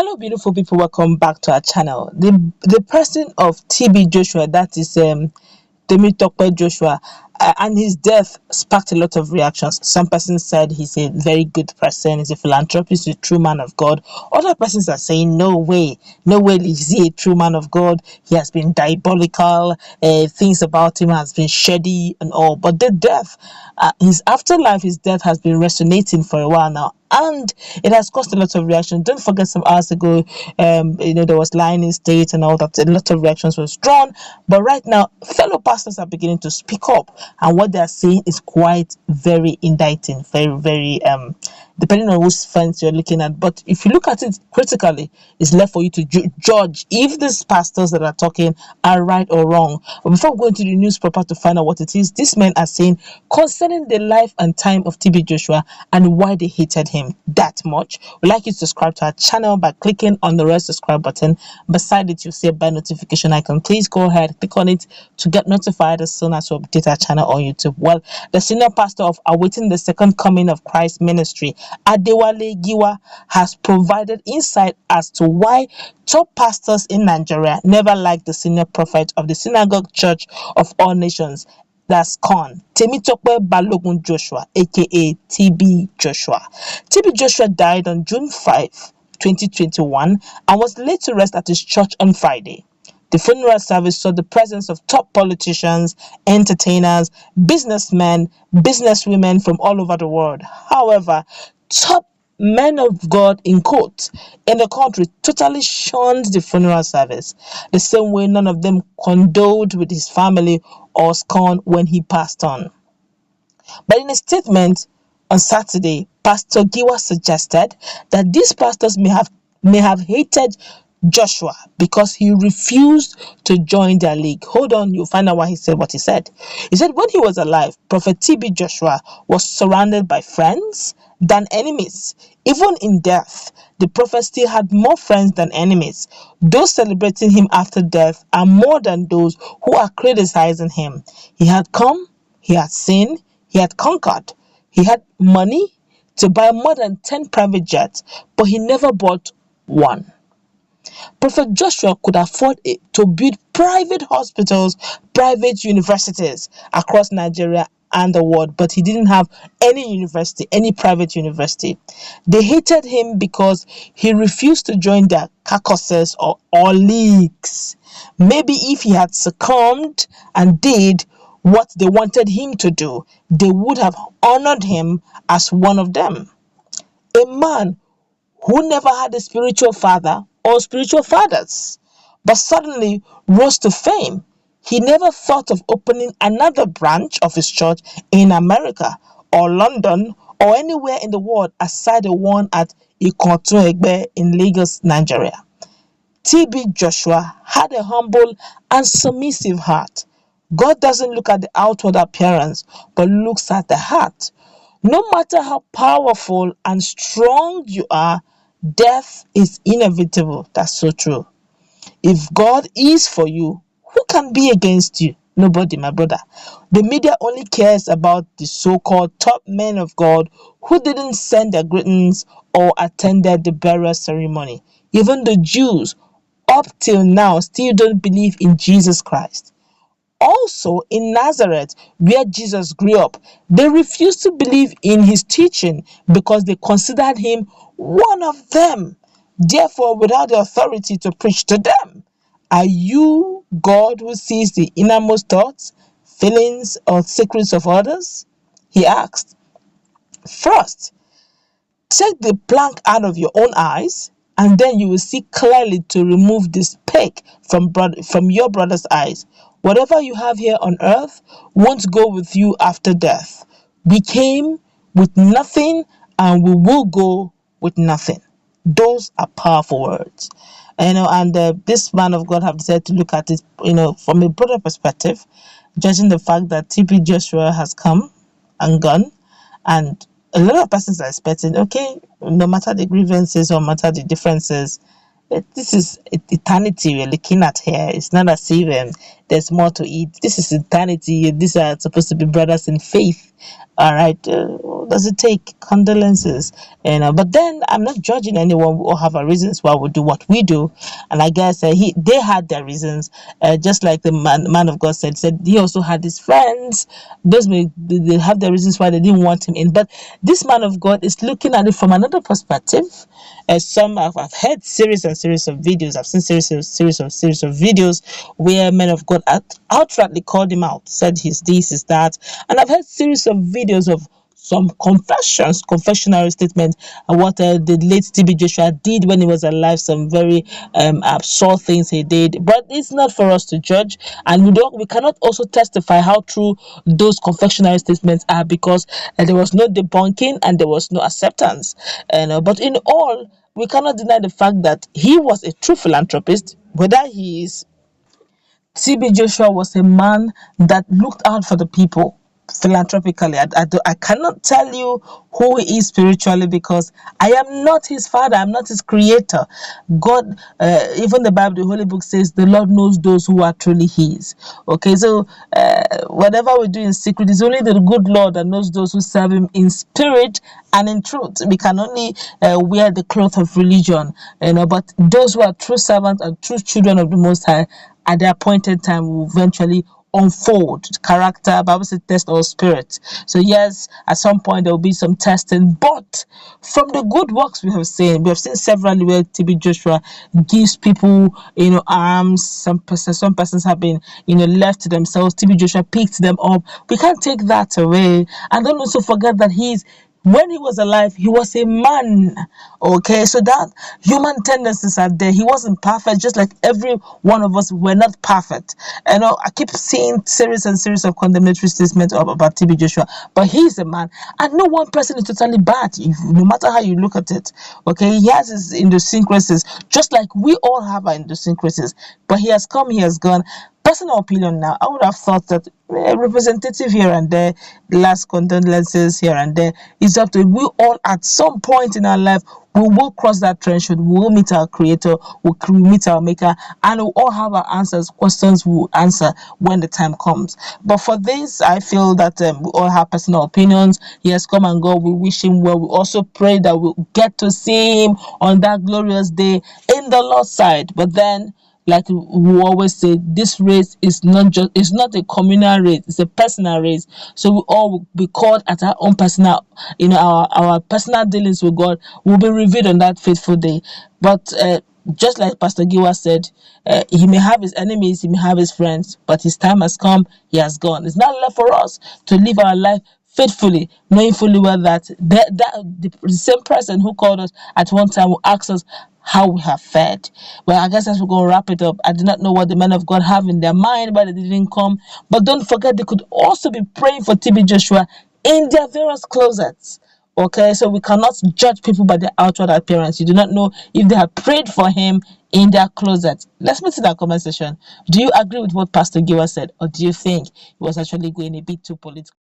Hello, beautiful people. Welcome back to our channel. The person of TB Joshua, that is Temitope Joshua, and his death sparked a lot of reactions. Some persons said he's a very good person, he's a philanthropist, a true man of God. Other persons are saying, no way is he a true man of God. He has been diabolical, things about him has been shady and all. But the death, his afterlife, his death has been resonating for a while now. And it has caused a lot of reaction. Don't forget, some hours ago, there was lying in state and all that. A lot of reactions was drawn. But right now, fellow pastors are beginning to speak up, and what they are saying is quite very indicting, very depending on whose fence you're looking at. But if you look at it critically, it's left for you to judge if these pastors that are talking are right or wrong. But before going to the news proper to find out what it is, these men are saying concerning the life and time of TB Joshua and why they hated him that much. We'd like you to subscribe to our channel by clicking on the red subscribe button. Beside it, you'll see a bell notification icon. Please go ahead, click on it to get notified as soon as we update our channel on YouTube. Well, the senior pastor of Awaiting the Second Coming of Christ Ministry, Adewale Giwa, has provided insight as to why top pastors in Nigeria never liked the senior prophet of the Synagogue Church of All Nations, that's CON, Temitope Balogun Joshua, aka TB Joshua. TB Joshua died on June 5, 2021, and was laid to rest at his church on Friday. The funeral service saw the presence of top politicians, entertainers, businessmen, businesswomen from all over the world. However, top men of God, in quotes, in the country totally shunned the funeral service, the same way none of them condoled with his family or scorned when he passed on. But in a statement on Saturday, Pastor Giwa suggested that these pastors may have hated Joshua because he refused to join their league. Hold on, you'll find out why he said what he said. He said when he was alive, Prophet TB Joshua was surrounded by friends than enemies. Even in death, the prophet still had more friends than enemies. Those celebrating him after death are more than those who are criticizing him. He had come, he had seen, he had conquered. He had money to buy more than 10 private jets, but he never bought one. Prophet Joshua could afford to build private hospitals, private universities across Nigeria and the world, but he didn't have any university, any private university. They hated him because he refused to join their caucuses or leagues. Maybe if he had succumbed and did what they wanted him to do, they would have honored him as one of them. A man who never had a spiritual father or spiritual fathers, but suddenly rose to fame. He never thought of opening another branch of his church in America or London or anywhere in the world aside the one at Ikotunegbe in Lagos, Nigeria. TB Joshua had a humble and submissive heart. God doesn't look at the outward appearance, but looks at the heart. No matter how powerful and strong you are, death is inevitable. That's so true. If God is for you, who can be against you? Nobody, my brother. The media only cares about the so-called top men of God who didn't send their greetings or attended the burial ceremony. Even the Jews, up till now, still don't believe in Jesus Christ. Also, in Nazareth, where Jesus grew up, they refused to believe in his teaching because they considered him one of them, therefore without the authority to preach to them. Are you God who sees the innermost thoughts, feelings, or secrets of others? He asked. First, take the plank out of your own eyes, and then you will see clearly to remove the speck from your brother's eyes. Whatever you have here on earth won't go with you after death. We came with nothing and we will go with nothing. Those are powerful words. This man of God have decided to look at it, from a broader perspective, judging the fact that TB Joshua has come and gone, and a lot of persons are expecting, okay, no matter the grievances or matter the differences, This is eternity we're looking at here. It's not as if there's more to it. This is eternity. These are supposed to be brothers in faith. All right. Does it take condolences? But then I'm not judging anyone. We all have our reasons why we do what we do, and I guess they had their reasons. Just like the man of God said he also had his friends. Those they have their reasons why they didn't want him in. But this man of God is looking at it from another perspective. Some I've heard series and series of videos. I've seen series of videos where men of God outrightly called him out, said he's this, is that, and I've heard series of videos of some confessional statements, and what the late TB Joshua did when he was alive, some very absurd things he did. But it's not for us to judge, and we cannot also testify how true those confessional statements are, because there was no debunking and there was no acceptance. But in all, we cannot deny the fact that he was a true philanthropist, whether he is TB Joshua was a man that looked out for the people philanthropically. I cannot tell you who he is spiritually, because I am not his father. I'm not his creator. God, even the Bible, the Holy Book says the Lord knows those who are truly his. Okay, so whatever we do in secret is only the good Lord that knows those who serve him in spirit and in truth. We can only wear the cloth of religion, but those who are true servants and true children of the Most High, at the appointed time, will eventually unfold character, Bible says test or spirit. So yes, at some point there will be some testing, but from the good works we have seen several where TB Joshua gives people arms. Some persons have been left to themselves. TB Joshua picked them up. We can't take that away, and don't also forget that when he was alive, he was a man. Okay, so that human tendencies are there. He wasn't perfect, just like every one of us. We're not perfect. I keep seeing series and series of condemnatory statements about TB Joshua, but he's a man, and no one person is totally bad, no matter how you look at it. Okay, he has his idiosyncrasies, just like we all have our idiosyncrasies. But he has come, he has gone. Personal opinion now, I would have thought that representative here and there, last condolences here and there, is up to we all at some point in our life. We will cross that threshold. We will meet our creator. We'll meet our maker, and we'll all have our answers. Questions we'll answer when the time comes. But for this, I feel that we all have personal opinions. He has come and gone. We wish him well. We also pray that we'll get to see him on that glorious day in the Lord's side. But then, like we always say, this race is not a communal race, it's a personal race. So we all will be called at our own personal, our personal dealings with God will be revealed on that faithful day. But just like Pastor Giwa said, he may have his enemies, he may have his friends, but his time has come, he has gone. It's not left for us to live our life faithfully, knowing fully well that the same person who called us at one time will ask us how we have fared. Well, I guess as we're going to wrap it up, I do not know what the men of God have in their mind, but they didn't come. But don't forget, they could also be praying for TB Joshua in their various closets. Okay, so we cannot judge people by their outward appearance. You do not know if they have prayed for him in their closet. Let's meet in that comment section. Do you agree with what Pastor Giwa said, or do you think he was actually going a bit too political?